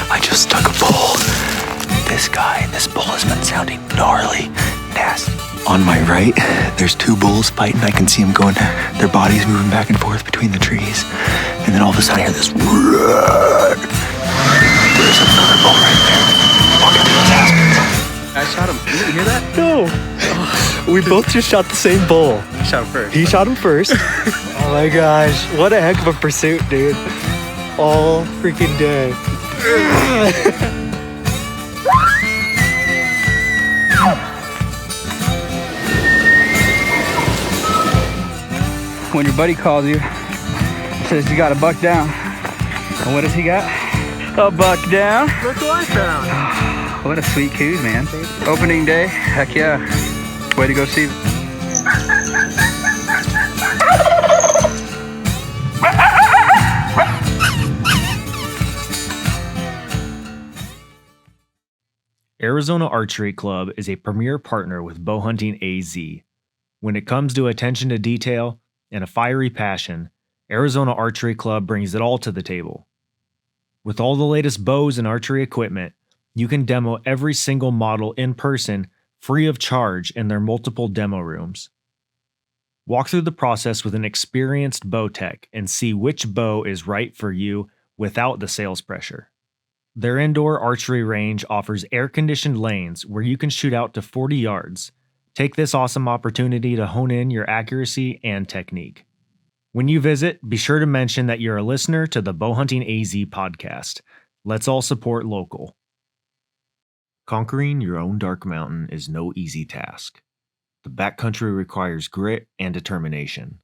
I just stuck a bull. This bull has been sounding gnarly, nasty. On my right, there's two bulls fighting. I can see them going, their bodies moving back and forth between the trees. And then all of a sudden I hear this. There's another bull right there. Walking through those aspens. I shot him. You didn't hear that? No. We both just shot the same bull. I shot him first. He shot him first. Oh my gosh. What a heck of a pursuit, dude. All freaking day. When your buddy calls you, says you got a buck down. And what does he got? A buck down. Look what I found. What a sweet coos, man. Opening day, heck yeah. Way to go, Steve. Arizona Archery Club is a premier partner with Bowhunting AZ. When it comes to attention to detail and a fiery passion, Arizona Archery Club brings it all to the table. With all the latest bows and archery equipment, you can demo every single model in person free of charge in their multiple demo rooms. Walk through the process with an experienced bow tech and see which bow is right for you without the sales pressure. Their indoor archery range offers air-conditioned lanes where you can shoot out to 40 yards. Take this awesome opportunity to hone in your accuracy and technique. When you visit, be sure to mention that you're a listener to the Bowhunting AZ podcast. Let's all support local. Conquering your own dark mountain is no easy task. The backcountry requires grit and determination.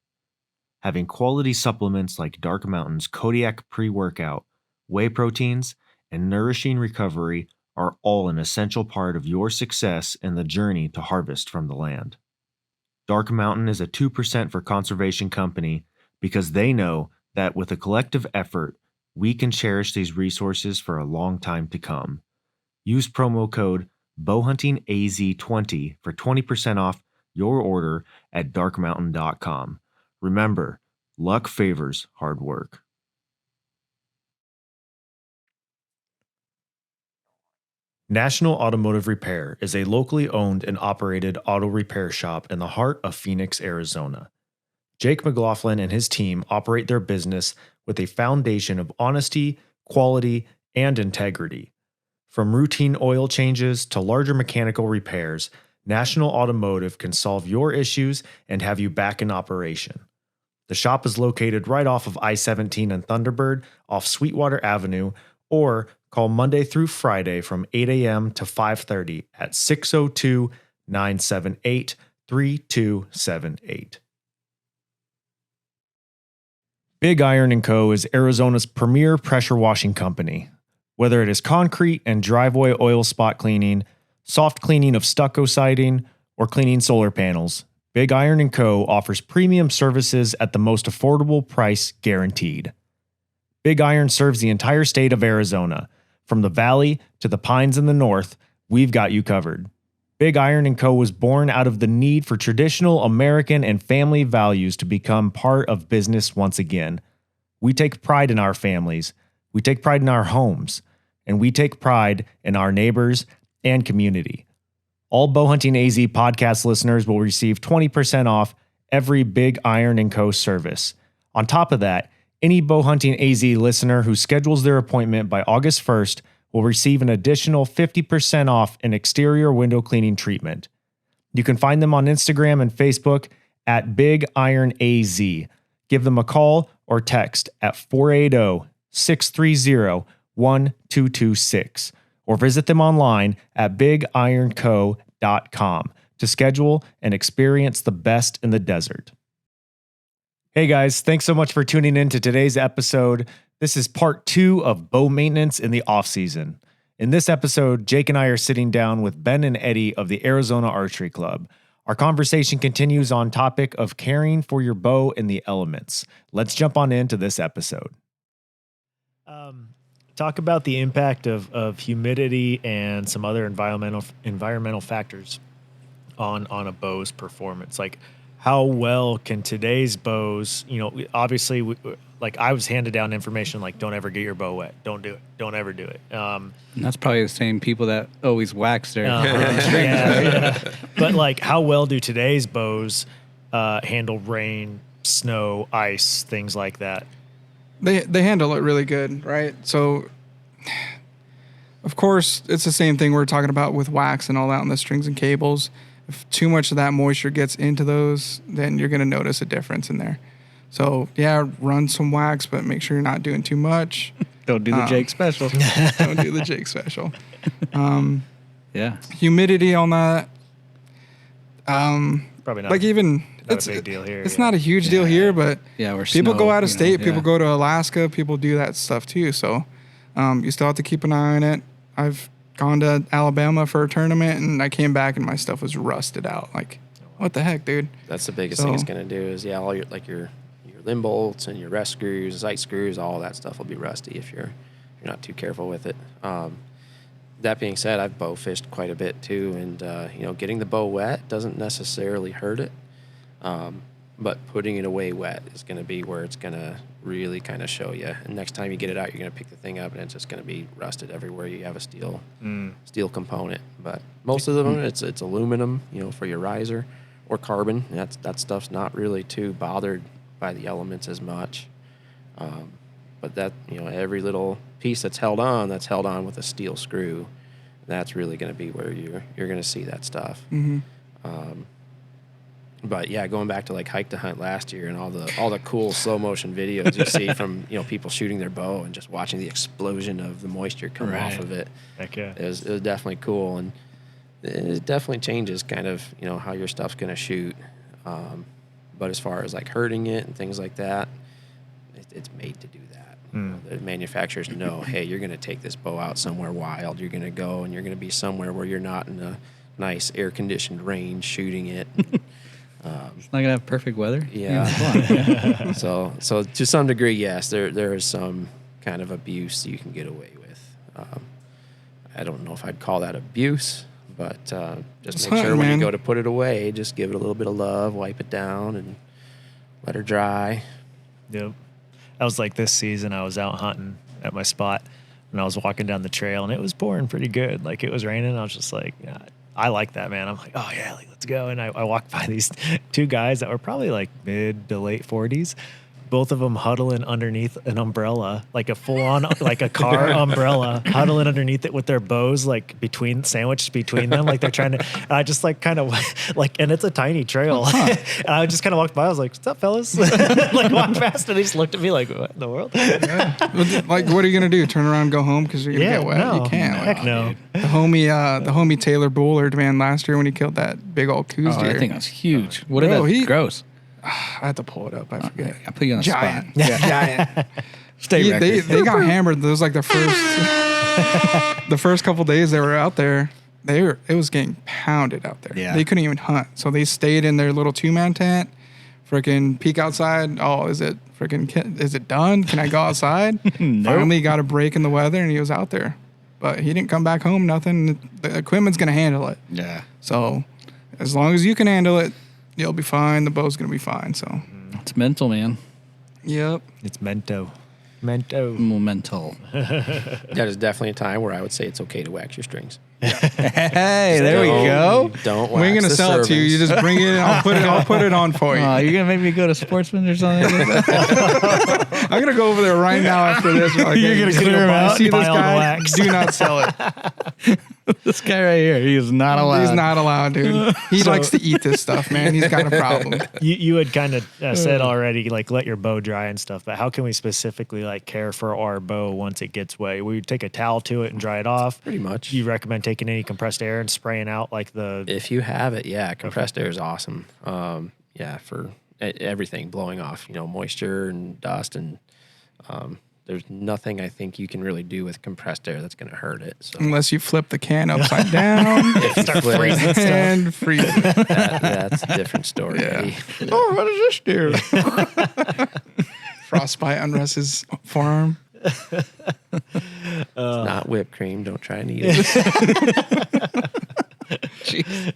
Having quality supplements like Dark Mountain's Kodiak pre-workout, whey proteins, and nourishing recovery are all an essential part of your success in the journey to harvest from the land. Dark Mountain is a 2% for conservation company because they know that with a collective effort, we can cherish these resources for a long time to come. Use promo code BowhuntingAZ20 for 20% off your order at darkmountain.com. Remember, luck favors hard work. National Automotive Repair is a locally owned and operated auto repair shop in the heart of Phoenix, Arizona. Jake McLaughlin and his team operate their business with a foundation of honesty, quality, and integrity. From routine oil changes to larger mechanical repairs, National Automotive can solve your issues and have you back in operation. The shop is located right off of I-17 and Thunderbird off Sweetwater Avenue, or call Monday through Friday from 8 a.m. to 5:30 at 602-978-3278. Big Iron & Co. is Arizona's premier pressure washing company. Whether it is concrete and driveway oil spot cleaning, soft cleaning of stucco siding, or cleaning solar panels, Big Iron & Co. offers premium services at the most affordable price guaranteed. Big Iron serves the entire state of Arizona. From the valley to the pines in the north, we've got you covered. Big Iron & Co. was born out of the need for traditional American and family values to become part of business once again. We take pride in our families, we take pride in our homes, and we take pride in our neighbors and community. All Bowhunting AZ podcast listeners will receive 20% off every Big Iron & Co. service. On top of that, any Bowhunting AZ listener who schedules their appointment by August 1st will receive an additional 50% off an exterior window cleaning treatment. You can find them on Instagram and Facebook at Big Iron AZ. Give them a call or text at 480-630-1226 or visit them online at bigironco.com to schedule and experience the best in the desert. Hey guys, thanks so much for tuning in to today's episode. This is part 2 of bow maintenance in the off-season. In this episode, Jake and I are sitting down with Ben and Eddie of the Arizona Archery Club. Our conversation continues on topic of caring for your bow in the elements. Let's jump on into this episode. Talk about the impact of humidity and some other environmental factors on a bow's performance. Like, how well can today's bows, obviously, like I was handed down information like don't ever get your bow wet, don't do it, don't ever do it. And that's probably the same people that always wax their yeah. But like, how well do today's bows handle rain, snow, ice, things like that? They handle it really good, right? So, of course, it's the same thing we're talking about with wax and all that on the strings and cables. If too much of that moisture gets into those, then you're going to notice a difference in there. So, yeah, run some wax, but make sure you're not doing too much. Don't do the Jake special. Don't do the Jake special. Yeah. Humidity on that. Probably not. Like even not a big deal here. It's not a huge deal here, but Yeah, people go out of state. People go to Alaska. People do that stuff too. So you still have to keep an eye on it. I've gone to Alabama for a tournament, and I came back and my stuff was rusted out. Like, what the heck, dude? That's the biggest thing it's gonna do is all your limb bolts and your rest screws, sight screws, all that stuff will be rusty if you're not too careful with it. That being said, I've bow fished quite a bit too, and getting the bow wet doesn't necessarily hurt it, but putting it away wet is going to be where it's going to really kind of show you. And next time you get it out, you're going to pick the thing up, and it's just going to be rusted everywhere you have a steel component. But most of them, it's aluminum, for your riser, or carbon. And that stuff's not really too bothered by the elements as much. But that, every little piece that's held on with a steel screw. That's really going to be where you're going to see that stuff. Mm-hmm. But yeah, going back to like Hike to Hunt last year and all the cool slow motion videos you see from people shooting their bow and just watching the explosion of the moisture come off of it. Heck yeah. It was definitely cool, and it definitely changes kind of how your stuff's going to shoot. But as far as like hurting it and things like that, it's made to do that. The manufacturers know, hey, you're going to take this bow out somewhere wild. You're going to go and you're going to be somewhere where you're not in a nice air-conditioned range shooting it. It's not going to have perfect weather? Yeah. So to some degree, yes, there is some kind of abuse you can get away with. I don't know if I'd call that abuse, but just make sure when you go to put it away, just give it a little bit of love, wipe it down, and let her dry. Yep. I was like this season, I was out hunting at my spot, and I was walking down the trail, and it was pouring pretty good. Like, it was raining. I was just like, yeah, I like that, man. I'm like, oh, yeah, like, let's go. And I walked by these two guys that were probably like mid to late 40s. Both of them huddling underneath an umbrella, like a full-on, like a car umbrella, huddling underneath it with their bows, like sandwiched between them, like they're trying to. And I just like kind of like, and it's a tiny trail, and I just kind of walked by. I was like, "What's up, fellas?" Like walked past, and he just looked at me like, "What in the world?" Like, what are you gonna do? Turn around and go home because you're gonna get wet? No, you can't. Heck no. The homie Taylor Bullard, man, last year when he killed that big old coos deer. That thing was huge. What did that? Gross. I had to pull it up. I forget. I'll put you on the Giant. spot. Yeah. Giant. They got hammered. It was like the first couple days they were out there. It was getting pounded out there. Yeah. They couldn't even hunt, so they stayed in their little 2-man tent. Freaking peek outside. Oh, is it done? Can I go outside? Nope. Finally got a break in the weather, and he was out there, but he didn't come back home. Nothing. The equipment's gonna handle it. Yeah. So as long as you can handle it, you'll be fine. The bow's going to be fine. So, It's mental, man. Yep. It's mental. Mental. That is definitely a time where I would say it's okay to wax your strings. Hey, there we go. Don't wax We ain't going to sell it to you. You just bring it in. I'll put it on for you. You're going to make me go to Sportsman or something? I'm going to go over there right now after this. You're going to clear him out? See this Buy all the guy? wax. Do not sell it. This guy right here, he is not allowed. He's not allowed, dude. He likes to eat this stuff, man. He's got a problem. You had kind of said already, like, let your bow dry and stuff, but how can we specifically, like, care for our bow once it gets wet? We take a towel to it and dry it off. Pretty much. You recommend taking any compressed air and spraying out, like, If you have it, yeah, compressed air is awesome. For everything blowing off, moisture and dust, and there's nothing I think you can really do with compressed air that's going to hurt it. So. Unless you flip the can upside down start freezing stuff. and freeze it. That's a different story. Yeah. Buddy. Oh, what does this do? Frostbite unrests his forearm. It's not whipped cream. Don't try and eat it. Jeez.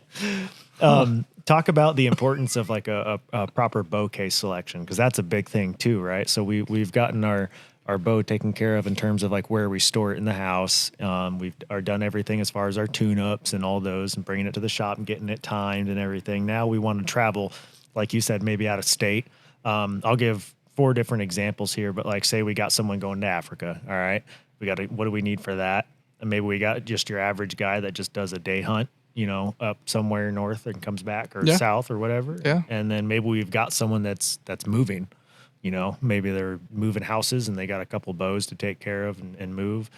Talk about the importance of like a proper bow case selection, because that's a big thing too, right? So we've gotten our bow taken care of in terms of like where we store it in the house. We've done everything as far as our tune-ups and all those, and bringing it to the shop and getting it timed and everything. Now we want to travel, like you said, maybe out of state. I'll give 4 different examples here, but like say we got someone going to Africa. All right, what do we need for that? And maybe we got just your average guy that just does a day hunt, up somewhere north and comes back, or south or whatever. Yeah. And then maybe we've got someone that's moving, maybe they're moving houses and they got a couple bows to take care of and move.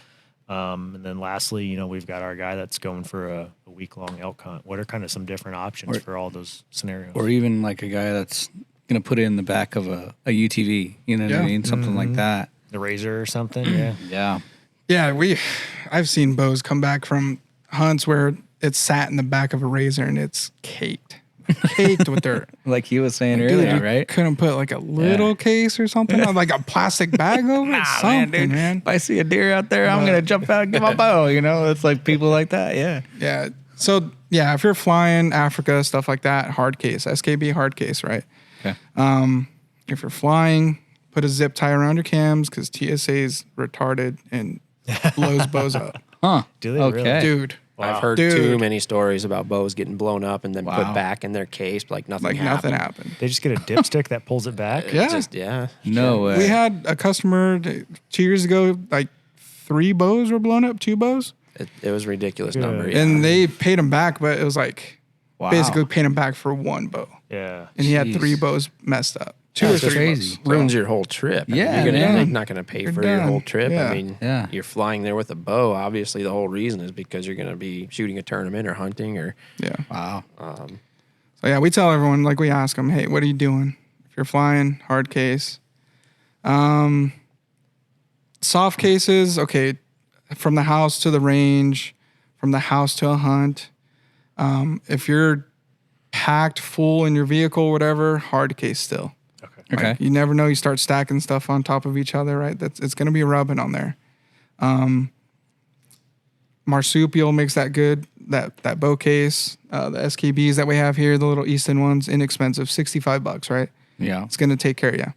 And then lastly, we've got our guy that's going for a week-long elk hunt. What are kind of some different options for all those scenarios? Or even like a guy that's going to put it in the back of a UTV, you know what I mean? Something like that. The Razor or something, yeah. Yeah. Yeah, I've seen bows come back from hunts where it's sat in the back of a Razor and it's caked with dirt. Like he was saying Dude, earlier, you right? couldn't put like a little case or something, or like a plastic bag over it. Something, man. If I see a deer out there, I'm going to jump out and get my bow, It's like people like that, yeah. Yeah. So, yeah, if you're flying Africa, stuff like that, hard case, SKB hard case, right? Okay. If you're flying, put a zip tie around your cams because TSA's retarded and blows bows up. Huh. Do they okay. really? Dude. I've heard too many stories about bows getting blown up and then put back in their case like nothing happened. They just get a dipstick that pulls it back? Yeah. No way. We had a customer 2 years ago, like 3 bows were blown up, 2 bows. It was a ridiculous number. Yeah. And they paid him back, but it was like basically paid him back for 1 bow. Yeah. And he had 3 bows messed up. 2 or 3 crazy. bows. Ruins your whole trip. Yeah, you're not going to pay for your done. whole trip. Yeah. I mean, you're flying there with a bow. Obviously, the whole reason is because you're going to be shooting a tournament or hunting or. Yeah. Wow. So yeah, we tell everyone, like we ask them, hey, what are you doing? If you're flying, hard case. Soft cases, okay, from the house to the range, from the house to a hunt. If you're packed full in your vehicle, whatever, hard case still. Okay. Like, you never know. You start stacking stuff on top of each other, right? It's going to be rubbing on there. Marsupial makes that good. That bow case, the SKBs that we have here, the little Easton ones, inexpensive, $65, right? Yeah. It's going to take care of you.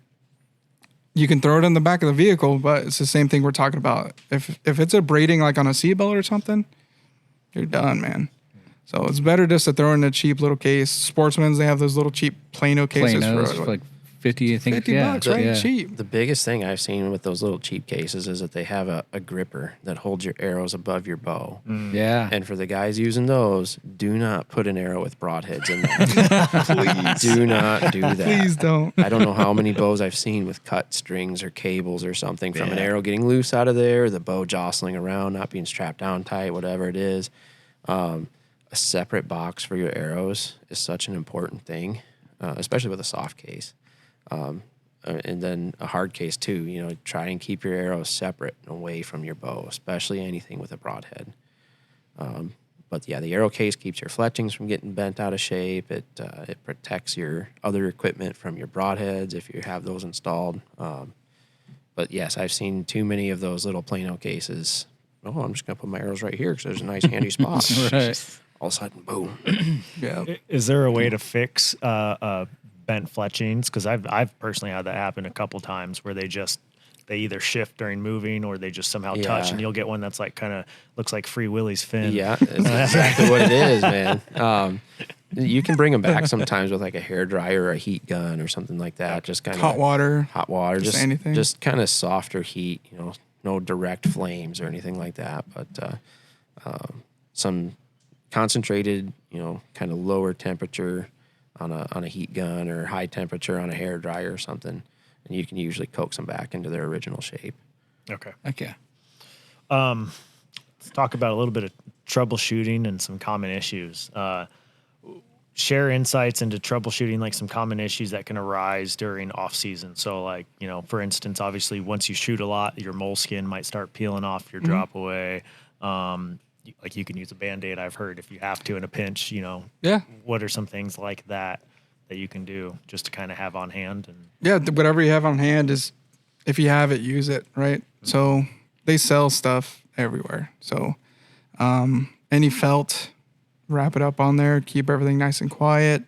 You can throw it in the back of the vehicle, but it's the same thing we're talking about. If it's a braiding like on a seatbelt or something, you're done, man. So it's better just to throw in a cheap little case. Sportsman's, they have those little cheap Plano cases for like 50, I think. $50, right? Yeah. Cheap. The biggest thing I've seen with those little cheap cases is that they have a gripper that holds your arrows above your bow. Yeah. And for the guys using those, do not put an arrow with broadheads in there. Please. Do not do that. Please don't. I don't know how many bows I've seen with cut strings or cables or something from an arrow getting loose out of there, the bow jostling around, not being strapped down tight, whatever it is. A separate box for your arrows is such an important thing, especially with a soft case. And then a hard case too, try and keep your arrows separate and away from your bow, especially anything with a broadhead. But yeah, the arrow case keeps your fletchings from getting bent out of shape. It protects your other equipment from your broadheads if you have those installed. But yes, I've seen too many of those little Plano cases. Oh, I'm just going to put my arrows right here because there's a nice handy spot. Right. All of a sudden, boom. Yeah. Is there a way to fix bent fletchings? Because I've personally had that happen a couple times where they either shift during moving or they just somehow touch, and you'll get one that's like kind of looks like Free Willy's fin. Yeah, it's exactly what it is, man. You can bring them back sometimes with like a hair dryer or a heat gun or something like that. Just kind of Hot water, just anything. Just kind of softer heat. No direct flames or anything like that, but some concentrated, kind of lower temperature on a heat gun or high temperature on a hair dryer or something, and you can usually coax them back into their original shape. Okay. Let's talk about a little bit of troubleshooting and some common issues. Share insights into troubleshooting, like some common issues that can arise during off season. So like, for instance, obviously once you shoot a lot, your moleskin might start peeling off your drop away. Like you can use a Band-Aid, I've heard, if you have to in a pinch, Yeah. What are some things like that you can do just to kind of have on hand? And Yeah, whatever you have on hand is, if you have it, use it, right? So they sell stuff everywhere. So any felt, wrap it up on there, keep everything nice and quiet.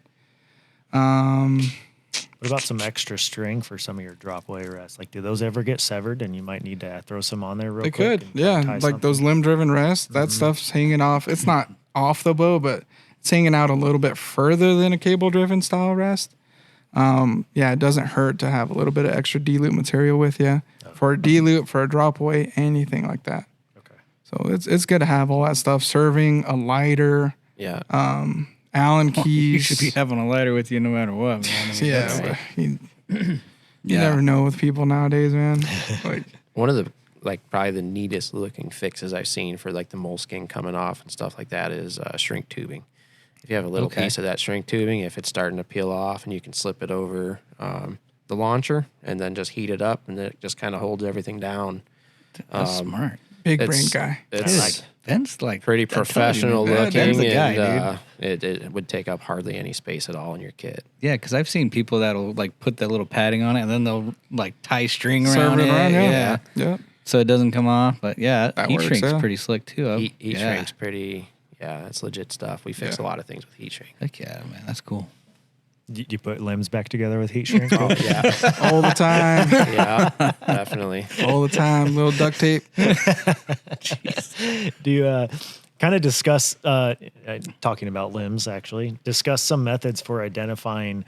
What about some extra string for some of your drop away rests? Like, do those ever get severed and you might need to throw some on there real They quick? could, and yeah. tie Like something? those limb-driven rests, that stuff's hanging off. It's not off the bow, but it's hanging out a little bit further than a cable-driven style rest. Yeah, it doesn't hurt to have a little bit of extra D-loop material with you for a D-loop, for a drop away, anything like that. Okay. So it's good to have all that stuff. Serving, a lighter, Yeah. Allen keys. You should be having a lighter with you no matter what, man. I mean, Yeah, that's- you Yeah. never know with people nowadays, man. Like, One of the probably the neatest looking fixes I've seen for like the moleskin coming off and stuff like that is shrink tubing. If you have a little Okay. piece of that shrink tubing, if it's starting to peel off, and you can slip it over the launcher and then just heat it up, and it just kind of holds everything down. That's smart. big brain It's- guy. It's Like, Ben's like pretty I told you, professional man. looking, Ben's the guy, and dude. it would take up hardly any space at all in your kit. Yeah, because I've seen people that'll like put that little padding on it and then they'll like tie string Serve around it it. around, yeah. Yeah. Yeah. So it doesn't come off. But yeah, That heat works, shrink's yeah. pretty slick too. Heat yeah. shrink's pretty, that's legit stuff. We fix Yeah. a lot of things with heat shrink. Heck yeah, man. That's cool. You put limbs back together with heat shrink? Oh yeah, All the time. yeah, definitely. All the time. Little duct tape. Do you kind of discuss, talking about limbs actually, discuss some methods for identifying,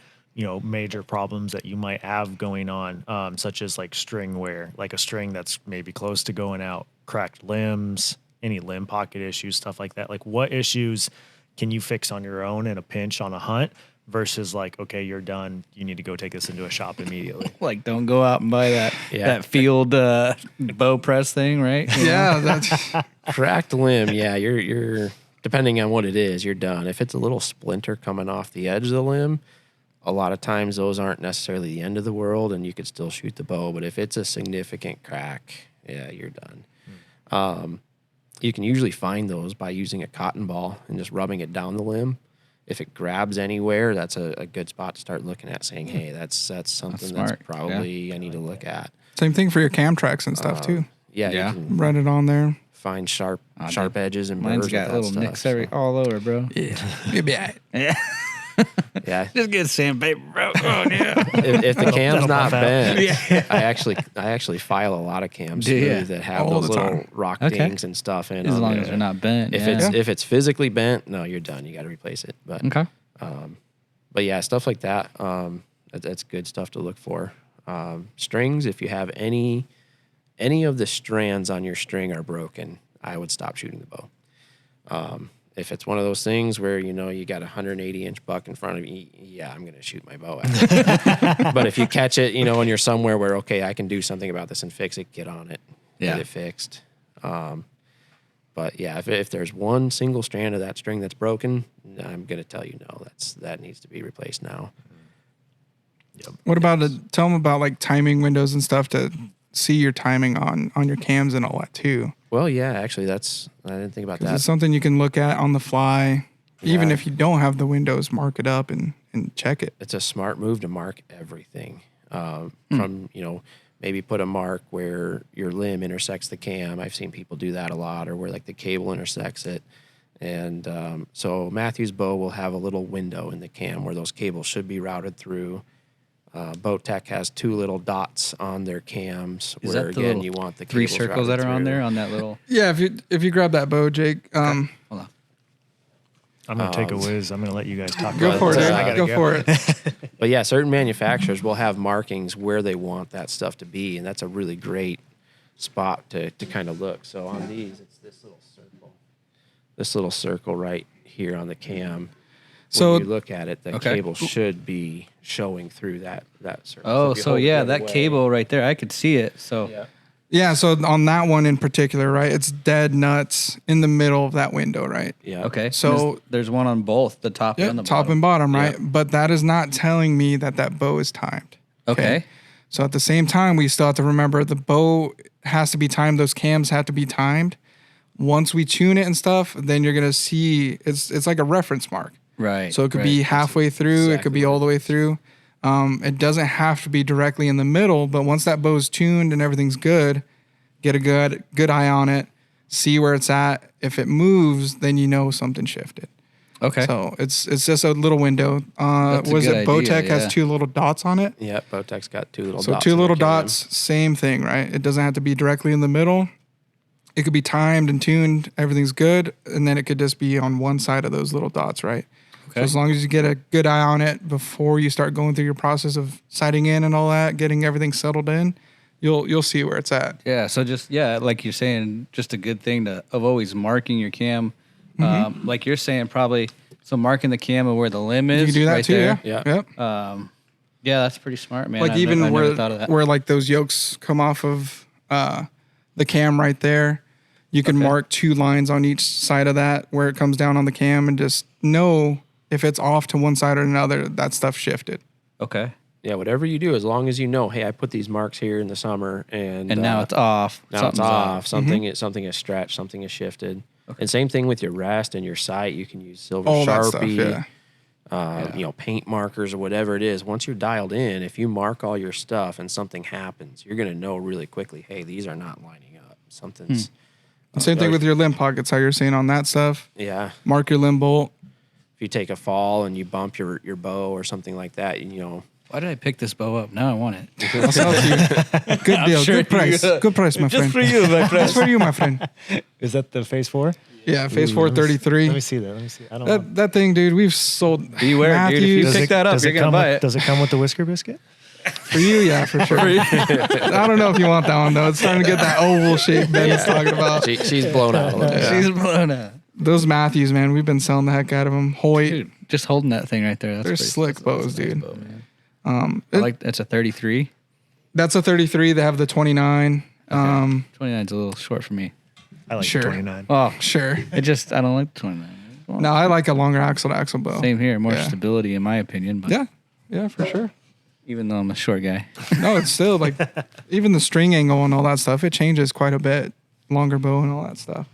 major problems that you might have going on, such as like string wear, like a string that's maybe close to going out, cracked limbs, any limb pocket issues, stuff like that. Like, what issues can you fix on your own in a pinch on a hunt versus like, okay, you're done, you need to go take this into a shop immediately? Like, don't go out and buy that Yeah. that field bow press thing, right? You know? Yeah, that's Cracked limb, yeah, you're depending on what it is, you're done. If it's a little splinter coming off the edge of the limb, a lot of times those aren't necessarily the end of the world, and you could still shoot the bow. But if it's a significant crack, yeah, you're done. You can usually find those by using a cotton ball and just rubbing it down the limb. If it grabs anywhere, that's a good spot to start looking at, saying, hey, that's something that's smart. probably I need to look at. same thing for your cam tracks and stuff too. Yeah, Yeah. you can Run it on there. find sharp dude. edges and Mine's burrs got with that little stuff, nicks so. all over, bro. Yeah. You'll be all right. Yeah. Yeah, Just get sandpaper, bro. Oh, yeah. if the cam's that'll not buff out. bent, I actually file a lot of cams Do ya? smooth that have All those the little time. rock Okay. dings and stuff in As them. long as they're not bent. If yeah. it's physically bent, no, you're done. You got to replace it. But Okay. but yeah, stuff like that. That's good stuff to look for. Strings, if you have any of the strands on your string are broken, I would stop shooting the bow. If it's one of those things where you got a 180-inch buck in front of you, yeah, I'm gonna shoot my bow at it. But if you catch it, and you're somewhere where okay, I can do something about this and fix it, get on it, Yeah. get it fixed. But yeah, if there's one single strand of that string that's broken, I'm gonna tell you no, that needs to be replaced now. What about tell them about like timing windows and stuff to see your timing on your cams and all that too. Well, yeah, actually, I didn't think about that. It's something you can look at on the fly. Even Yeah. if you don't have the windows, mark it up and check it. It's a smart move to mark everything. From maybe put a mark where your limb intersects the cam. I've seen people do that a lot, or where like the cable intersects it. And so Matthew's bow will have a little window in the cam where those cables should be routed through. Boat Tech has two little dots on their cams Is where that the again little you want the three cables circles that routed are on through. there on that little? Yeah, if you grab that bow, Jake. Hold on. I'm going to take a whiz. I'm going to let you guys talk Go about for it. this. Eric. I gotta Go for it. But yeah, certain manufacturers will have markings where they want that stuff to be, and that's a really great spot to kind of look. So on these, it's this little circle right here on the cam. So- when you look at it, the Okay. cable should be showing through that circle. Oh, if you so hold it yeah, the other that way- cable right there, I could see it. So Yeah. Yeah, so on that one in particular, right? It's dead nuts in the middle of that window, right? Yeah. okay, So- there's one on both the top Yeah, and the top bottom. and bottom, right? Yeah. But that is not telling me that bow is timed. Okay. So at the same time, we still have to remember the bow has to be timed. Those cams have to be timed. Once we tune it and stuff, then you're gonna see it's like a reference mark. Right. So it could right. be halfway through. It could be exactly all the way through. It doesn't have to be directly in the middle. But once that bow's tuned and everything's good, get a good eye on it. See where it's at. If it moves, then you know something shifted. Okay. So it's just a little window. That's a Was good it idea, Bowtech yeah. has 2 little dots on it? Yeah, Bowtech's got 2 little So dots. 2 in their little cam. dots, same thing, right? It doesn't have to be directly in the middle. It could be timed and tuned. Everything's good. And then it could just be on one side of those little dots, right? Okay. So as long as you get a good eye on it before you start going through your process of sighting in and all that, getting everything settled in, you'll see where it's at. Yeah. So just like you're saying, just a good thing of always marking your cam. Like you're saying, probably so marking the cam of where the limb is. You can do that right too, there. yeah. Yeah. Yep. Yeah, that's pretty smart, man. Like I even never thought of that. where like those yolks come off of the cam right there, you can mark 2 lines on each side of that where it comes down on the cam and just know if it's off to one side or another, that stuff shifted. Okay. Yeah, whatever you do, as long as you know, hey, I put these marks here in the summer, and Now it's off. Now it's Something's off. Something is stretched. Something is shifted. And same thing with your rest and your sight. You can use silver All that Sharpie, stuff, you know, paint markers or whatever it is. Once you're dialed in, if you mark all your stuff and something happens, you're going to know really quickly, hey, these are not lining up. Something's. Same thing with your limb pockets, how you're saying on that stuff. Yeah. Mark your limb bolt. If you take a fall and you bump your bow or something like that, you know. Why did I pick this bow up? Now I want it. I'll sell it to you. Good deal. sure Good price. Good price, my friend. you, my friend. Just for you, my friend. Is that the Phase 4? Yeah, Phase Ooh, 433. Let me see that. Let me see. I don't know. That thing, dude, we've sold. Beware, dude. If you Matthews. pick that up, does you're it going to come buy with, it. Does it come with the whisker biscuit? For you, yeah, for sure. I don't know if you want that one, though. It's starting to get that oval shape Ben is talking about. She's blown out a little bit. She's blown out. Those Matthews, man, we've been selling the heck out of them. Hoyt, Dude, just holding that thing right there. That's they're pretty- slick that's bows, a nice dude. bow, man. That's a 33. That's a 33. They have the 29. 29's a little short for me. I like Sure. 29. Oh, Sure. I don't like the 29. No, I like a longer axle to axle bow. Same here, more Yeah. stability in my opinion. But Yeah, for sure. even though I'm a short guy, No, it's still like even the string angle and all that stuff, it changes quite a bit. Longer bow and all that stuff.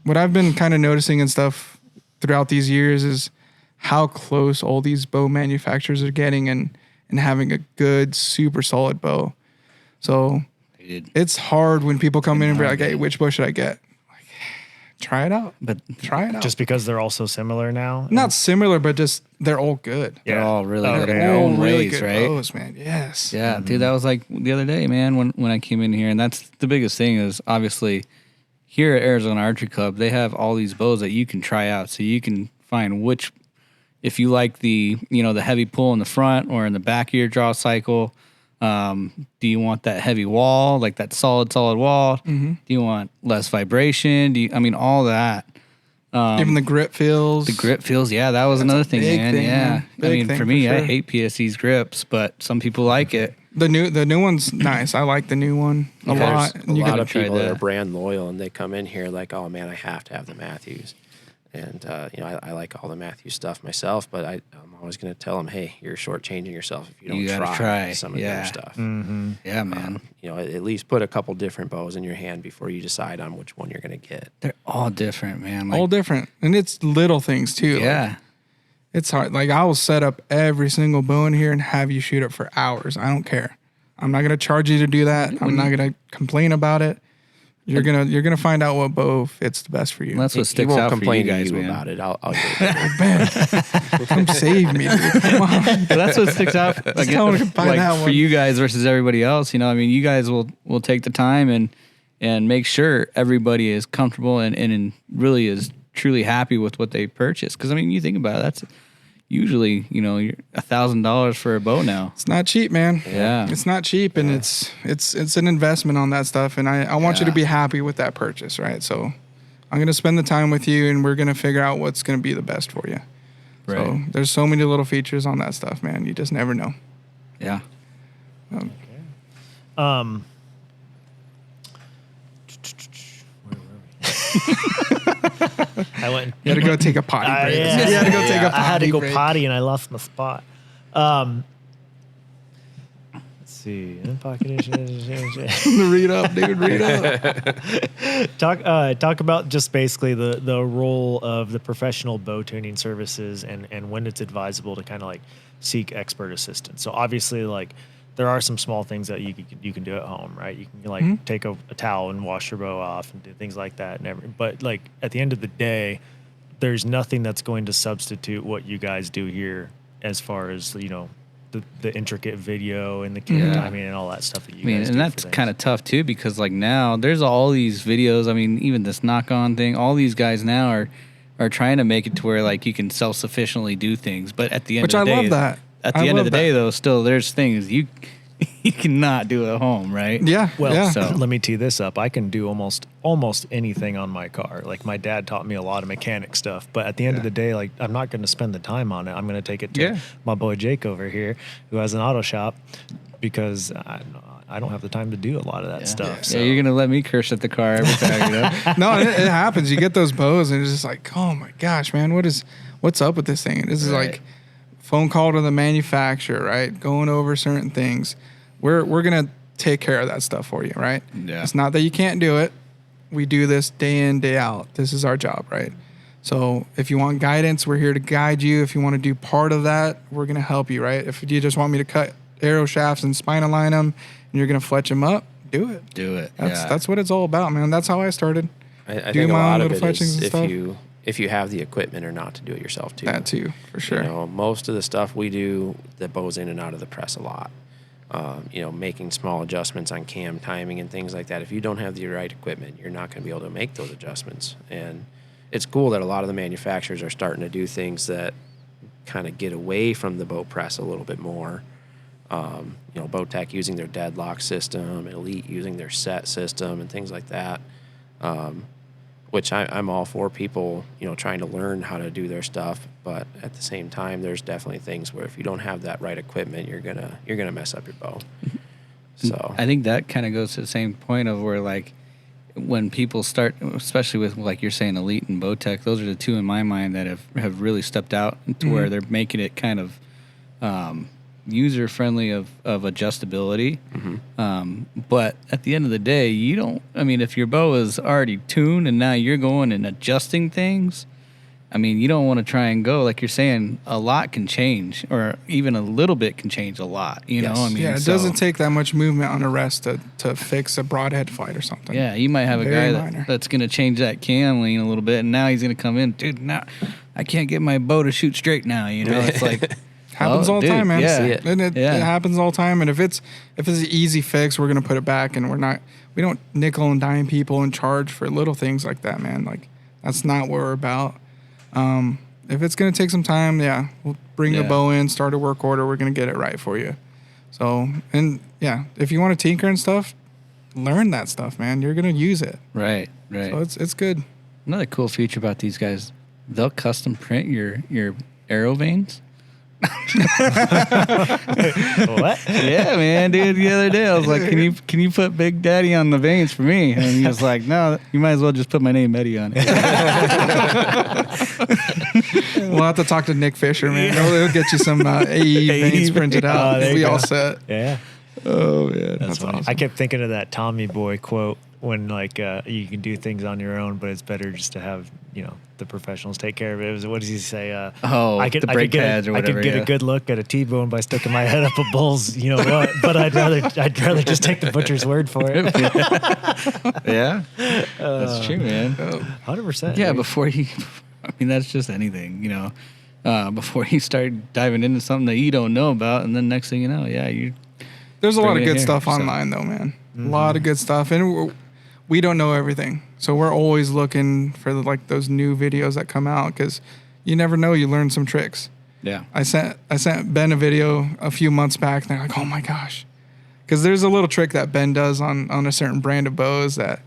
What I've been kind of noticing and stuff throughout these years is how close all these bow manufacturers are getting and having a good, super solid bow. So dude. it's hard when people come in and be like, hey, which bow should I get? Like, try it out. But Try it out. Just because they're all so similar now? Not similar, but just they're all good. they're all really good in They're their all own really ways, good right? bows, man. Yes. Yeah, dude, that was like the other day, man, when I came in here. And that's the biggest thing is obviously here at Arizona Archery Club, they have all these bows that you can try out. So you can find which, if you like the heavy pull in the front or in the back of your draw cycle. Do you want that heavy wall, like that solid wall? Mm-hmm. Do you want less vibration? All that. Even the grip feels. The grip feels, yeah, that was another thing, big man. thing, Yeah. man. Big thing for for me, I sure. hate PSE's grips, but some people like it. The new one's nice. I like the new one a lot. There's And a you lot can of try people that that. are brand loyal, and they come in here like, oh man, I have to have the Matthews. And I like all the Matthews stuff myself, but I'm always going to tell them, hey, you're shortchanging yourself if you don't You gotta try. some of Yeah. their stuff. Mm-hmm. Yeah, man. At least put a couple different bows in your hand before you decide on which one you're going to get. They're all different, man. Like, all different, and it's little things too. Like, yeah. it's hard. Like I will set up every single bow in here and have you shoot it for hours. I don't care. I'm not gonna charge you to do that. I'm not gonna complain about it. You're gonna find out what bow fits the best for you. That's what He sticks won't out for complain you guys, to you man. about it. I'll do it. Ben, come save me. Dude. Come on. But that's what sticks out tell me to buy that for one. you guys versus everybody else. You guys will take the time and make sure everybody is comfortable and really is truly happy with what they purchase. Because you think about it, that's usually you're $1,000 for a bow now. It's not cheap, man. Yeah. It's not cheap, and it's an investment on that stuff. And I want you to be happy with that purchase, right? So I'm gonna spend the time with you, and we're gonna figure out what's gonna be the best for you. Right. So there's so many little features on that stuff, man. You just never know. Yeah. I went. You had to go take a potty break. Yeah. You had to go take a potty I had to go break. potty and I lost my spot. Let's see. Read up, dude. Read up. Talk about just basically the role of the professional bow tuning services and when it's advisable to kind of like seek expert assistance. So obviously, like there are some small things that you can do at home, right? You can like take a towel and wash your bow off and do things like that. But like at the end of the day, there's nothing that's going to substitute what you guys do here as far as, you know, the intricate video and the camera timing and all that stuff that you guys do. And that's kind of tough too, because like now there's all these videos. I mean, even this knock-on thing, all these guys now are trying to make it to where like you can self-sufficiently do things. But at the end of the day, love that. At the end of the day, though, still there's things you cannot do at home, right? Yeah. Well, yeah. so let me tee this up. I can do almost anything on my car. Like my dad taught me a lot of mechanic stuff, but at the end of the day, like I'm not going to spend the time on it. I'm going to take it to my boy Jake over here, who has an auto shop, because I don't have the time to do a lot of that stuff. So. Yeah, you're gonna let me curse at the car every time, you know? No, it happens. You get those bows, and it's just like, oh my gosh, man, what's up with this thing? This is like phone call to the manufacturer, right? Going over certain things. We're gonna take care of that stuff for you, right? Yeah. It's not that you can't do it. We do this day in, day out. This is our job, right? So if you want guidance, we're here to guide you. If you want to do part of that, we're gonna help you, right? If you just want me to cut arrow shafts and spine align them, and you're gonna fletch them up, do it. Do it. That's what it's all about, man. That's how I started. I think a lot of it is if you have the equipment or not to do it yourself too. That too, for sure. You know, most of the stuff we do, the bow's in and out of the press a lot. You know, making small adjustments on cam timing and things like that. If you don't have the right equipment, you're not going to be able to make those adjustments. And it's cool that a lot of the manufacturers are starting to do things that kind of get away from the bow press a little bit more. You know, Bowtech using their deadlock system, Elite using their set system and things like that. Which I'm all for people, you know, trying to learn how to do their stuff, but at the same time, there's definitely things where if you don't have that right equipment, you're gonna mess up your bow. So I think that kind of goes to the same point of where like when people start, especially with like you're saying Elite and Bowtech, those are the two in my mind that have really stepped out to where they're making it kind of user friendly of adjustability. But at the end of the day, if your bow is already tuned and now you're going and adjusting things, I mean, you don't want to try and go, like you're saying, a lot can change, or even a little bit can change a lot, you know? I mean, it doesn't take that much movement on a rest to fix a broadhead fight or something. Yeah, you might have a guy that's going to change that cam lean a little bit, and now he's going to come in, dude, now I can't get my bow to shoot straight now, you know? It's like... Happens all the time, man. Yeah. It happens all the time. And if it's an easy fix, we're gonna put it back, and we don't nickel and dime people and charge for little things like that, man. Like that's not what we're about. If it's gonna take some time, we'll bring the bow in, start a work order. We're gonna get it right for you. So if you want to tinker and stuff, learn that stuff, man. You're gonna use it. Right. So it's good. Another cool feature about these guys, they'll custom print your arrow veins. What? Yeah, man, dude. The other day I was like, "Can you put Big Daddy on the veins for me?" And he was like, "No, you might as well just put my name Eddie on it." We'll have to talk to Nick Fisher, man. He'll get you some AE veins printed out. We all set. Yeah. Oh man, That's funny. Awesome. I kept thinking of that Tommy Boy quote when like you can do things on your own, but it's better just to have the professionals take care of it. What does he say? The brake pads or whatever. I could get a good look at a T-bone by sticking my head up a bull's. You know what? But I'd rather just take the butcher's word for it. Yeah, that's true, man. 100%. Yeah, that's just anything, before you start diving into something that you don't know about, and then next thing you know, there's a lot of good stuff online, though, man. A lot of good stuff, and we don't know everything, so we're always looking for those new videos that come out, because you never know, you learn some tricks. Yeah, I sent Ben a video a few months back, and they're like, "Oh my gosh," because there's a little trick that Ben does on a certain brand of bows that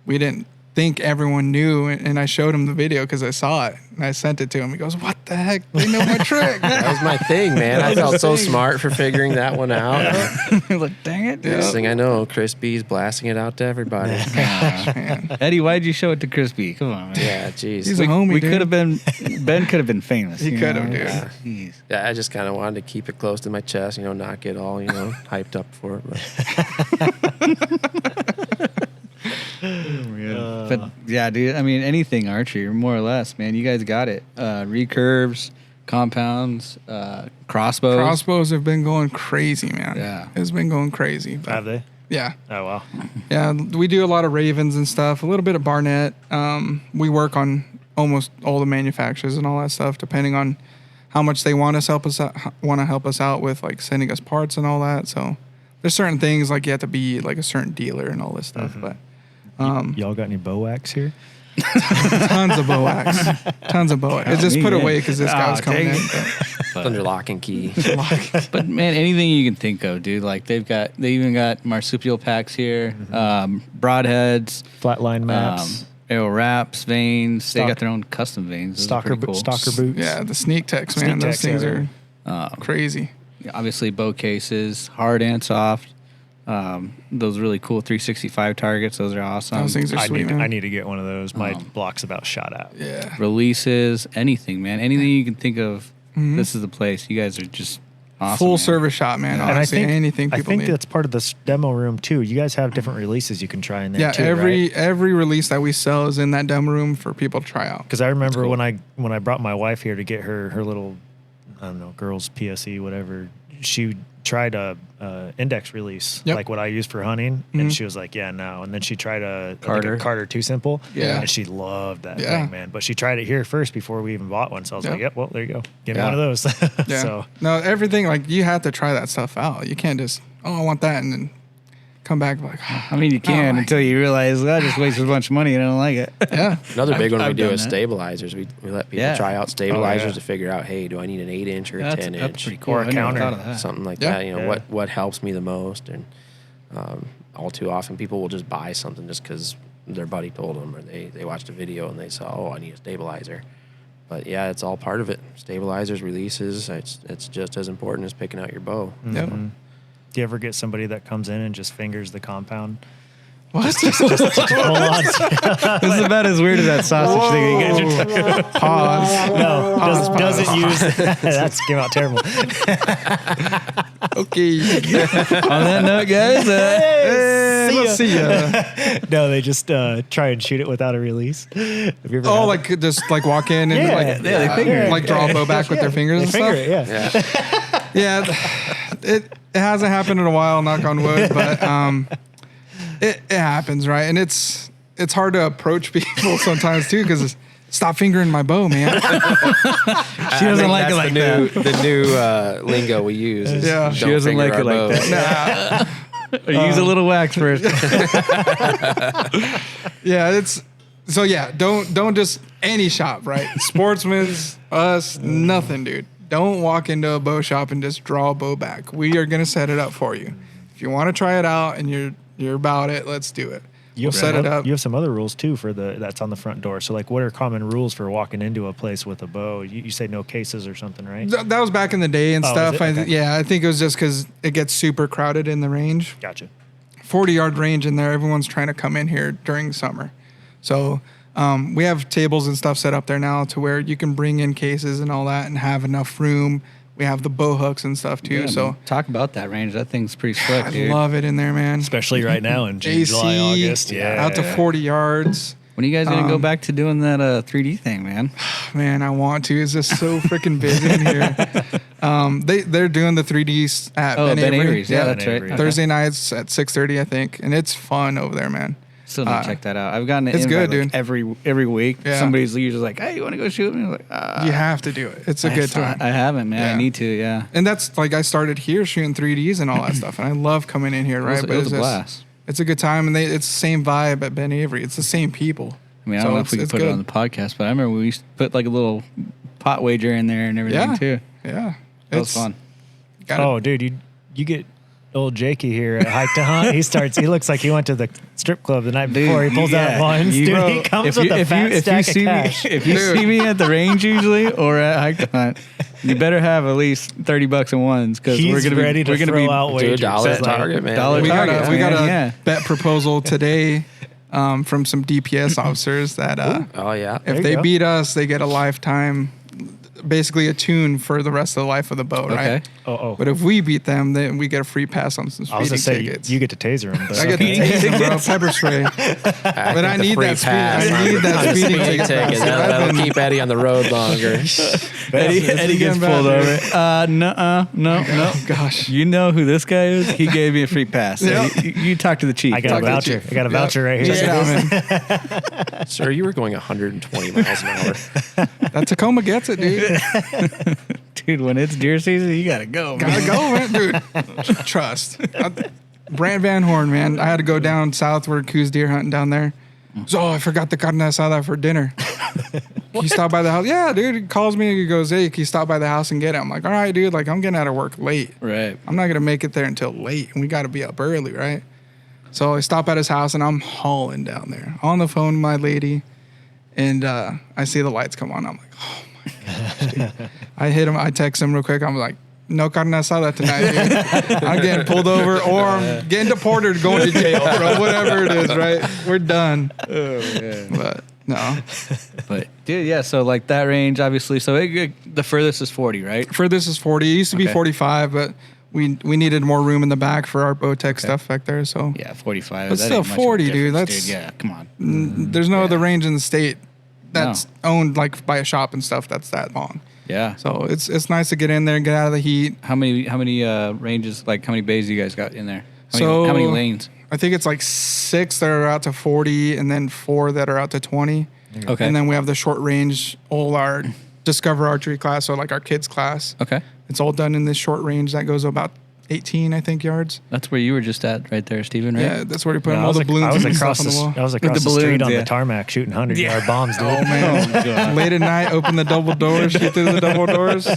we didn't think everyone knew, and I showed him the video because I saw it, and I sent it to him. He goes, "What the heck? They know my trick." That was my thing, man. I felt so smart for figuring that one out. Like, dang it, dude. Next thing I know, Chris B's blasting it out to everybody. Gosh, man. Eddie, why'd you show it to Chris B? Come on, man. Yeah, jeez. He's a homie, we dude. could have been, Ben could have been famous. He could have, dude. Jeez. Yeah, I just kind of wanted to keep it close to my chest, not get all, hyped up for it. But yeah, dude, I mean, anything archery, more or less, man. You guys got it. Recurves, compounds, crossbows. Crossbows have been going crazy, man. Yeah. It's been going crazy. But Have they? yeah. Oh, wow. Yeah, we do a lot of ravens and stuff, a little bit of barnet. We work on almost all the manufacturers and all that stuff, depending on how much they want to help us out with, like sending us parts and all that. So there's certain things like you have to be like a certain dealer and all this stuff. But y'all got any bow wax here? tons of bow wax. It's just put away because this guy was coming in. It's under lock and key. But man, anything you can think of, dude. Like they even got marsupial packs here, broadheads, Flatline maps, arrow wraps, vanes. They got their own custom vanes. Those are pretty cool. Stalker boots. Yeah, the sneak techs, man. Those things are crazy. Obviously, bow cases, hard and soft. Those really cool 365 targets. Those are awesome. Those things are sweet, man. I need to get one of those. My block's about shot out. Yeah. Releases, anything, man. Anything you can think of. This is the place. You guys are just awesome. Full man. service shop, man. And I Honestly, think anything people need. that's part of this demo room too. You guys have different releases you can try in there Yeah, too, every release that we sell is in that demo room for people to try out. Because I remember when I brought my wife here to get her little, I don't know, girls PSE, whatever, she tried a index release, like what I use for hunting, and she was like, yeah, no. And then she tried a Carter Too Simple, and she loved that thing, man. But she tried it here first before we even bought one, so I was like, yep, well, there you go. Give me one of those. So no, everything, like, you have to try that stuff out. You can't just, I want that, and then come back like, I mean, you can until you realize I just wasted a bunch of money and I don't like it. Yeah. Another big one we do done is that. stabilizers. We let people try out stabilizers to figure out, hey, do I need an 8-inch or a 10-inch? That's pretty cool. Or a I never counter. thought of that. Something like that. You know, what helps me the most. And all too often people will just buy something just because their buddy told them, or they watched a video and they saw, I need a stabilizer. But yeah, it's all part of it. Stabilizers, releases, it's just as important as picking out your bow. Yep. do you ever get somebody that comes in and just fingers the compound? What? Full on. This is about as weird as that sausage thing you guys are talking. Pause. No, doesn't use that came out terrible. Okay. On that note, guys, Let's see ya. No, they just try and shoot it without a release. Have you ever Oh, had like just like walk in and like they finger it. like draw a bow back with their fingers and finger stuff. it, yeah. Yeah, it hasn't happened in a while, knock on wood, but it happens, right? And it's hard to approach people sometimes too, because stop fingering my bow, man. She doesn't like it like that. The new lingo we use is Yeah. She doesn't like it like Nah. Use a little wax first. Yeah, don't just any shop, right? Sportsman's, us, nothing, dude. Don't walk into a bow shop and just draw a bow back. We are gonna set it up for you. If you want to try it out and you're about it, let's do it. We'll set it up. You have some other rules too for that's on the front door. So like, what are common rules for walking into a place with a bow? You say no cases or something, right? That was back in the day and stuff. is it? Okay. I think it was just because it gets super crowded in the range. Gotcha. 40-yard range in there. Everyone's trying to come in here during summer. So we have tables and stuff set up there now to where you can bring in cases and all that and have enough room. We have the bow hooks and stuff too. Yeah, so man. Talk about that range. That thing's pretty slick, I dude. love it in there, man. Especially right now in June, AC, July, August. Yeah. out to 40 yards. When are you guys gonna go back to doing that 3D thing, man? Man, I want to. It's just so freaking busy in here. They're doing the 3Ds at Ben Avery. Avery's. Yeah, that's Ben right. Avery. Thursday nights at 6:30, I think, and it's fun over there, man. Still need to check that out. I've gotten it it's good, dude. every week. Yeah. Somebody's usually like, "Hey, you want to go shoot me?" I'm like, You have to do it. It's a good time. I haven't, man. Yeah. I need to. Yeah. And that's like I started here shooting 3Ds and all that stuff, and I love coming in here, right? It was it's a just- blast. It's a good time, and it's the same vibe at Ben Avery. It's the same people. I mean, I don't know if we can put it on the podcast, but I remember we used to put like a little pot wager in there and everything too. Yeah, That was fun. Oh, dude, you get old Jakey here at Hike to Hunt. He looks like he went to the strip club the night before. He pulls out ones. Dude, he comes with a fat stack of cash. If you see me at the range usually or at Hike to Hunt, you better have at least $30 in ones because we're gonna ready to throw out Do a wagers. dollar It's like- target, man. dollar We got targets, a man, bet proposal today from some DPS officers that Oh yeah. if you they go. beat us, they get a lifetime basically a tune for the rest of the life of the bow, right? Okay. Oh. But if we beat them, then we get a free pass on some I was speeding gonna say tickets. you get to taser him. But I get to tase them, bro. Pepper spray. But I need that speeding ticket. That'll keep Eddie on the road longer. Eddie gets pulled over. No. Oh, gosh. You know who this guy is? He gave me a free pass. So Yep. you talk to the chief. I got a voucher. I got a voucher right here. Check it out, man. Sir, you were going 120 miles an hour. That Tacoma gets it, dude. Dude, when it's deer season, you gotta go, man. Gotta go, man, dude. Trust. Brant Van Horn, man. I had to go down south where Coos deer hunting down there. So, I forgot the carne asada for dinner. Can you stop by the house? Yeah, dude. He calls me. He goes, hey, can you stop by the house and get it? I'm like, all right, dude. Like, I'm getting out of work late. Right. I'm not gonna make it there until late, and we got to be up early, right? So I stop at his house, and I'm hauling down there on the phone with my lady, and I see the lights come on. I'm like, oh my gosh, dude. I hit him. I text him real quick. I'm like, no carne asada tonight, dude. I'm getting pulled over, or I'm getting deported, going to jail, bro. Whatever it is, right? We're done. Oh, man. But no, But, dude, yeah, so like that range, obviously. So the furthest is 40, right? for this is 40. It used to be Okay. 45, but we needed more room in the back for our Bowtech stuff back there. So Yeah, 45. But That still ain't much of a 40, dude, difference, that's- yeah, come on. there's no other range in the state that's owned like by a shop and stuff that's that long. Yeah. So it's nice to get in there and get out of the heat. How many ranges, like how many bays you guys got in there? So- How many lanes? I think it's like 6 that are out to 40 and then 4 that are out to 20. Okay. And then we have the short range, all our Discover Archery class, so like our kids class. Okay. It's all done in this short range that goes about 18, I think, yards. That's where you were just at right there, Steven, right? Yeah, that's where you put No, all the balloons I was and across stuff on the wall. I was across the the street balloons, on yeah. the tarmac shooting 100-yard bombs, dude. Oh, man. Late at night, open the double doors, shoot through the double doors.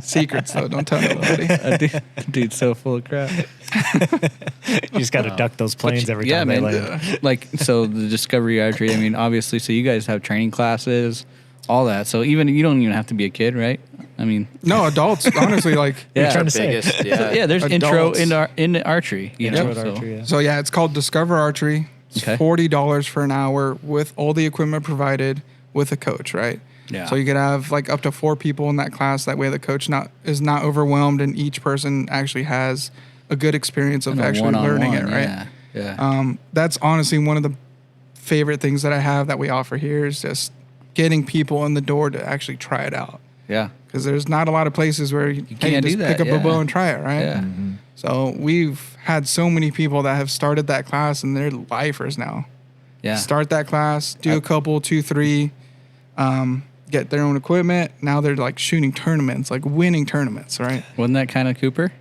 Secrets, though. Don't tell nobody. Dude's so full of crap. You just got to duck those planes every Yeah, time they man. land. Like, so the Discovery Archery, I mean, obviously, so you guys have training classes, all that. So you don't even have to be a kid, right? I mean, No, adults, honestly, like. yeah. trying to say? Biggest, yeah. Yeah, there's Adults. intro into archery. You know, Intro to so- archery, yeah. So, yeah, it's called Discover Archery. It's Okay. $40 for an hour with all the equipment provided with a coach, right? Yeah. So you could have like up to 4 people in that class. That way the coach is not overwhelmed and each person actually has a good experience of And a actually learning it, one-on-one, right? Yeah. That's honestly one of the favorite things that I have that we offer here is just getting people in the door to actually try it out. Yeah. Because there's not a lot of places where you can't just do that, pick up yeah. a bow and try it, right? Yeah. So we've had so many people that have started that class and they're lifers now. Yeah. Start that class, do a couple, 2, 3, get their own equipment. Now they're like shooting tournaments, like winning tournaments, right? Wasn't that kind of Cooper?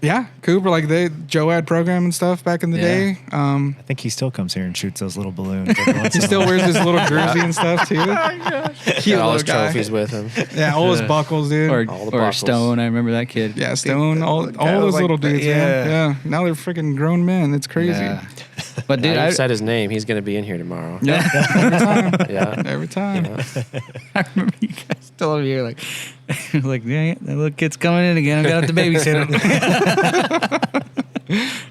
Yeah, Cooper, like Joe had program and stuff back in the Yeah. day. I think he still comes here and shoots those little balloons. every once He in a still while. wears his little jersey and stuff too. Cute Got little all his guy. trophies with him. Yeah, all his buckles, dude. Or All the or buckles. Stone? I remember that kid. yeah, Stone, all guy those was like- little dudes, man. yeah. Yeah, now they're freaking grown men. It's crazy. Yeah. But Now dude, you've said his name. He's going to be in here tomorrow. Yeah, every time. Yeah. Every time. Yeah. I remember you guys still over here like, like, yeah, that little kid's coming in again. I got to babysit him.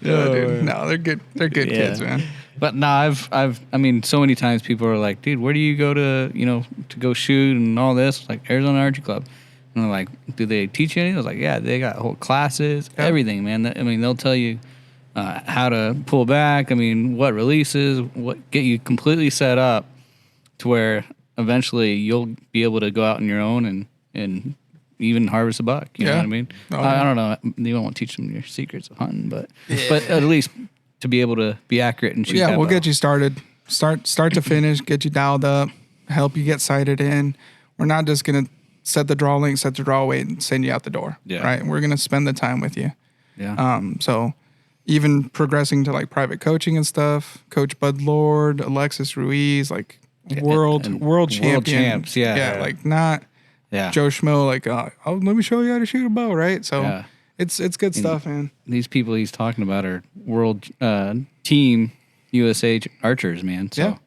Yeah, dude. No, they're good. They're good Yeah. kids, man. But no, I mean, so many times people are like, dude, where do you go to, to go shoot and all this? Like Arizona Archery Club. And they're like, do they teach you anything? I was like, yeah, they got whole classes, Yeah. everything, man. I mean, they'll tell you how to pull back. I mean, what releases, what get you completely set up to where eventually you'll be able to go out on your own and even harvest a buck. You know Yeah. what I mean? Oh, I yeah. don't know. You won't teach them your secrets of hunting, but at least to be able to be accurate and shoot. Yeah, that we'll bow. get you started. Start to finish, get you dialed up, help you get sighted in. We're not just gonna set the draw length, set the draw weight, and send you out the door. Yeah. Right. We're gonna spend the time with you. Yeah. So even progressing to like private coaching and stuff, Coach Bud Lord, Alexis Ruiz, like world and champion. champs, yeah. Yeah, like not yeah. Joe Schmo, like, oh, let me show you how to shoot a bow, right? So Yeah. it's good stuff, man. These people he's talking about are world team USA archers, man. So,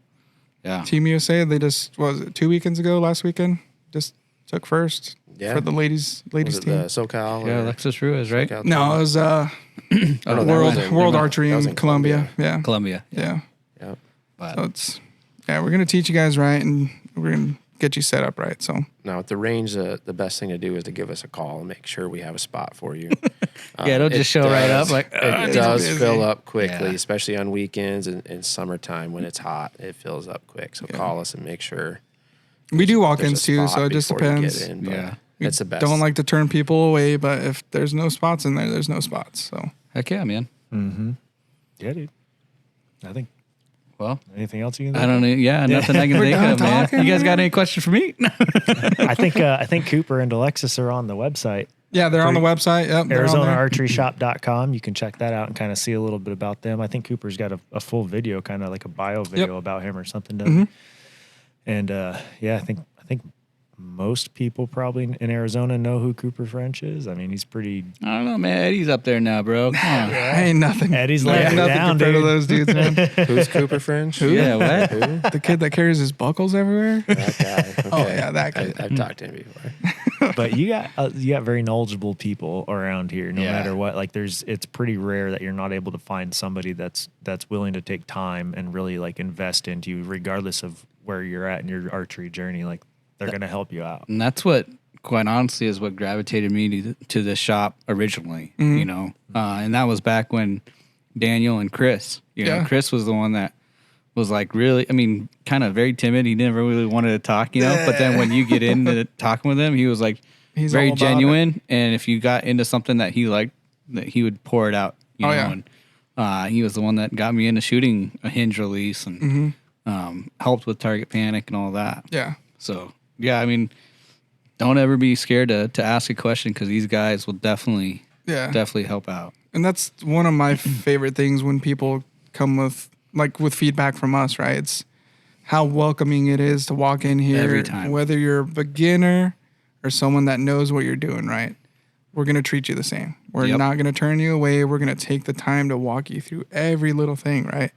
yeah. Team USA, they just, what was it, 2 weekends ago, last weekend? Just took first Yeah. for the ladies Was it team. the SoCal? Yeah, or Alexis Ruiz, right? SoCal No, team? it was Oh, no, that World was in- World that Archery was in Colombia. Yeah. Columbia. Yeah. Yeah. But So it's, yeah, we're going to teach you guys right, and we're going to get you set up right. So Now at the range, the best thing to do is to give us a call and make sure we have a spot for you. Yeah, it'll just show right up. Like It does busy. fill up quickly, Yeah. especially on weekends and summertime when it's hot. It fills up quick. So call us and make sure. we do there's walk-ins a too, spot so it just before you depends. get in, but Yeah. it's the best. Don't like to turn people away, but if there's no spots in there, there's no spots. So heck yeah, man. Yeah, dude. I think Well, anything else you can I think don't know. Yeah, nothing I can We're think done of, man. talking, You guys got man? any questions for me? I think Cooper and Alexis are on the website. yeah, they're on the website. Yep, they're on there. ArizonaArcheryShop.com. You can check that out and kind of see a little bit about them. I think Cooper's got a full video, kind of like a bio video about him or something. doesn't he? And yeah, I think most people probably in Arizona know who Cooper French is. I mean, he's pretty. I don't know, man. Eddie's up there now, bro. Come on. I ain't nothing. Eddie's I ain't laying nothing down, compared to dude. those dudes, man. Who's Cooper French? Who? Yeah, what? Who? The kid that carries his buckles everywhere. That guy. Okay. Oh, yeah, that guy. I've talked to him before. But you got very knowledgeable people around here. No Yeah. matter what, like it's pretty rare that you're not able to find somebody that's willing to take time and really like invest into you, regardless of where you're at in your archery journey. Like they're gonna help you out. And that's what, quite honestly, is what gravitated me to the shop originally, you know. And that was back when Daniel and Chris, you know, Yeah. Chris was the one that was like really, I mean, kind of very timid. He never really wanted to talk, you know. But then when you get into talking with him, he was like He's very all about genuine. And if you got into something that he liked, that he would pour it out, you Oh, know. yeah. And he was the one that got me into shooting a hinge release and helped with target panic and all that. Yeah. So yeah, I mean, don't ever be scared to ask a question because these guys will definitely help out. And that's one of my favorite things when people come with feedback from us, right? It's how welcoming it is to walk in here Every time. whether you're a beginner or someone that knows what you're doing, right? We're going to treat you the same. We're Yep. not going to turn you away. We're going to take the time to walk you through every little thing, right?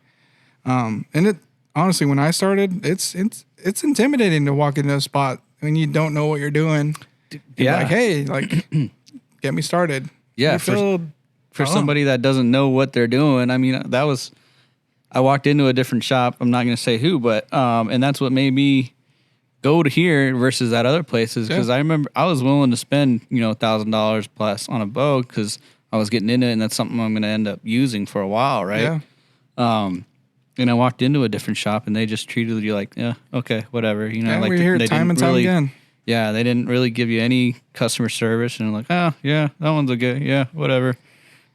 And it honestly, when I started, it's intimidating to walk into a spot when you don't know what you're doing. Yeah. Like, hey, like, get me started. Yeah, Refilled. For somebody that doesn't know what they're doing, I mean, I walked into a different shop. I'm not going to say who, but and that's what made me go to here versus that other places because I remember I was willing to spend $1,000 plus on a bow because I was getting into it and that's something I'm going to end up using for a while, right? Yeah. And I walked into a different shop and they just treated you like, yeah, okay, whatever. Yeah, like we're here they time didn't and time really, again. Yeah, they didn't really give you any customer service and like, oh yeah, that one's a good, yeah, whatever.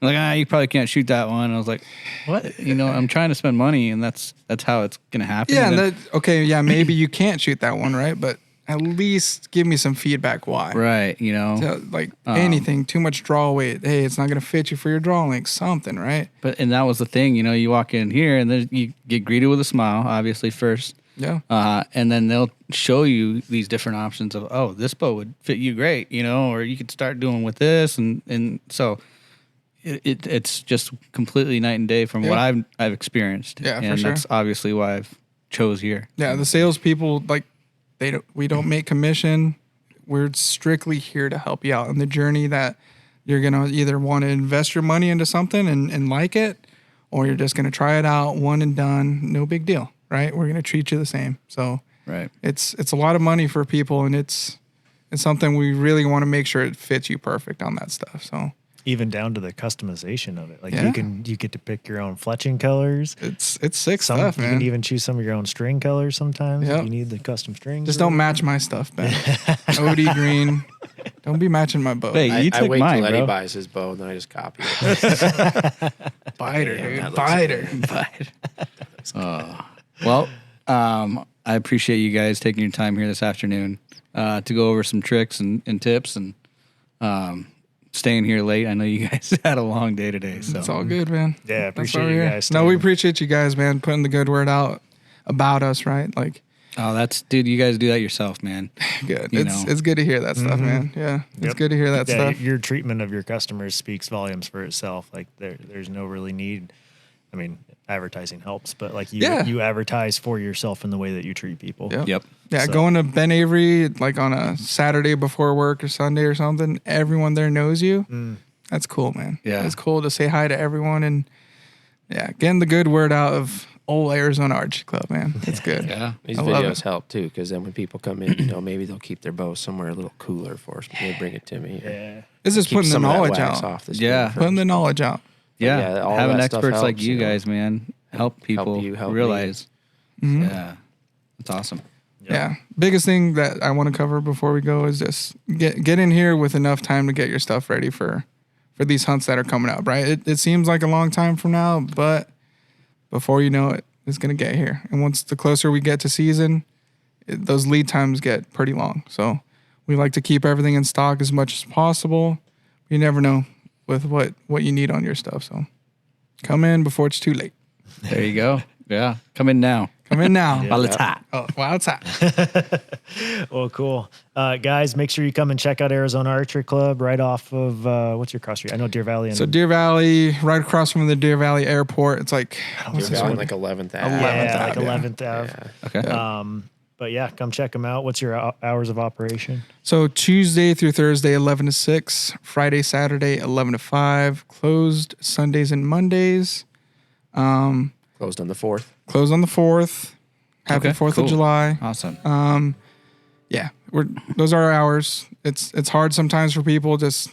Like, you probably can't shoot that one. And I was like, what? I'm trying to spend money and that's how it's gonna happen. Yeah, And then- maybe you can't shoot that one, right? But at least give me some feedback why. right, Like anything, too much draw weight. Hey, it's not going to fit you for your draw length, something, right? and that was the thing, you walk in here and then you get greeted with a smile, obviously first. Yeah. And then they'll show you these different options of, oh, this bow would fit you great, or you could start doing with this. And so it's just completely night and day from what I've experienced. Yeah, for and sure. that's obviously why I've chose here. Yeah, the salespeople, we don't make commission. We're strictly here to help you out on the journey that you're going to either want to invest your money into something and like it, or you're just going to try it out, one and done, no big deal, right? We're going to treat you the same. So Right. it's a lot of money for people, and it's something we really want to make sure it fits you perfect on that stuff. So Even down to the customization of it. Like Yeah. you get to pick your own fletching colors. it's sick Some stuff, you man. can even choose some of your own string colors sometimes. Yep. If you need the custom strings. Just don't match my stuff, Ben. OD green. Don't be matching my bow. Hey, you I took wait mine, till Eddie bro. buys his bow, and then I just copy it. Biter, Yeah, dude. that looks Biter. Well, I appreciate you guys taking your time here this afternoon to go over some tricks and tips and staying here late. I know you guys had a long day today, so It's all good, man. Yeah, That's appreciate why we're you here. guys No, we staying. appreciate you guys, man, putting the good word out about us, right? Like, dude, you guys do that yourself, man. good. You It's know. it's good to hear that stuff, man. Yeah, it's Yep. good to hear that Yeah, stuff. your treatment of your customers speaks volumes for itself. Like there's no really need. I mean, advertising helps, but like you advertise for yourself in the way that you treat people. Yep. Yep. Yeah, So- going to Ben Avery like on a Saturday before work or Sunday or something, everyone there knows you. That's cool, man. Yeah. It's cool to say hi to everyone and getting the good word out old Arizona Archery Club, man. It's good. Yeah. These I love videos it. help too, because then when people come in, maybe they'll keep their bow somewhere a little cooler for us. They bring it to me. Yeah. It's just Keep putting the some of that knowledge wax out. off the Yeah. screen Putting the first. knowledge out. Yeah. yeah, all Having that stuff experts like helps, you you know. guys, man, help people you, help me. realize. Mm-hmm. Yeah. That's awesome. Yeah. Biggest thing that I want to cover before we go is just get in here with enough time to get your stuff ready for these hunts that are coming up, right? It seems like a long time from now, but before you know it, it's going to get here. And once the closer we get to season, those lead times get pretty long. So we like to keep everything in stock as much as possible. You never know with what you need on your stuff. So come in before it's too late. There you go. Yeah. Come in now. Come in now. While it's hot. Oh, wow, it's hot. Well, cool. Guys, make sure you come and check out Arizona Archery Club right off of, what's your cross street? I know Deer Valley. So Deer Valley, right across from the Deer Valley Airport. It's like, what's this Valley, one? like 11th Ave. 11th yeah, like Ave, yeah. 11th Ave. Yeah. Okay. But yeah, come check them out. What's your hours of operation? So Tuesday through Thursday, 11 to 6. Friday, Saturday, 11 to 5. Closed Sundays and Mondays. Closed on the 4th. Closed on the 4th. Happy Okay, 4th cool. of July. Awesome. Yeah, those are our hours. It's hard sometimes for people just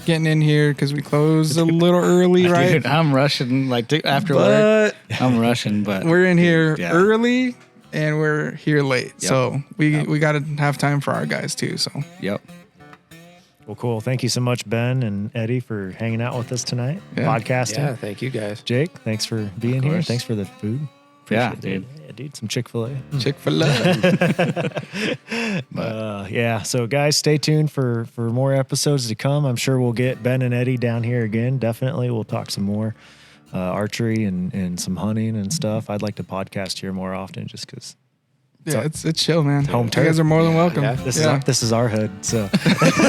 getting in here because we close a little early, right? Dude, I'm rushing after work. But I'm rushing, but we're in here Yeah. early and we're here late. Yep. So we got to have time for our guys too. So yep. Well, cool. Thank you so much, Ben and Eddie, for hanging out with us tonight, Yeah. podcasting. Yeah, thank you guys. Jake, thanks for being here. course. Thanks for the food. Yeah, Appreciate it, dude. Yeah, dude. Some Chick-fil-A. Chick-fil-A. Yeah. So, guys, stay tuned for more episodes to come. I'm sure we'll get Ben and Eddie down here again. Definitely. We'll talk some more archery and some hunting and stuff. I'd like to podcast here more often just because Yeah, it's chill, man. Home You turf. guys are more than welcome. Yeah. this is our hood. So,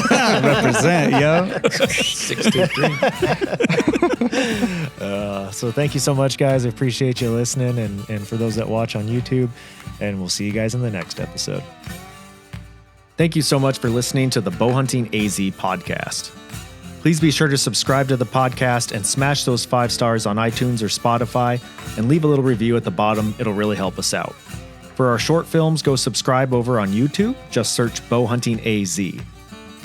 Represent, yo. 623. so thank you so much, guys. I appreciate you listening and for those that watch on YouTube. And we'll see you guys in the next episode. Thank you so much for listening to the Bowhunting AZ podcast. Please be sure to subscribe to the podcast and smash those 5 stars on iTunes or Spotify and leave a little review at the bottom. It'll really help us out. For our short films, go subscribe over on YouTube. Just search Bowhunting AZ.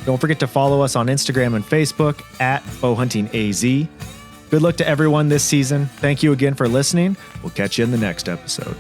Don't forget to follow us on Instagram and Facebook at Bowhunting AZ. Good luck to everyone this season. Thank you again for listening. We'll catch you in the next episode.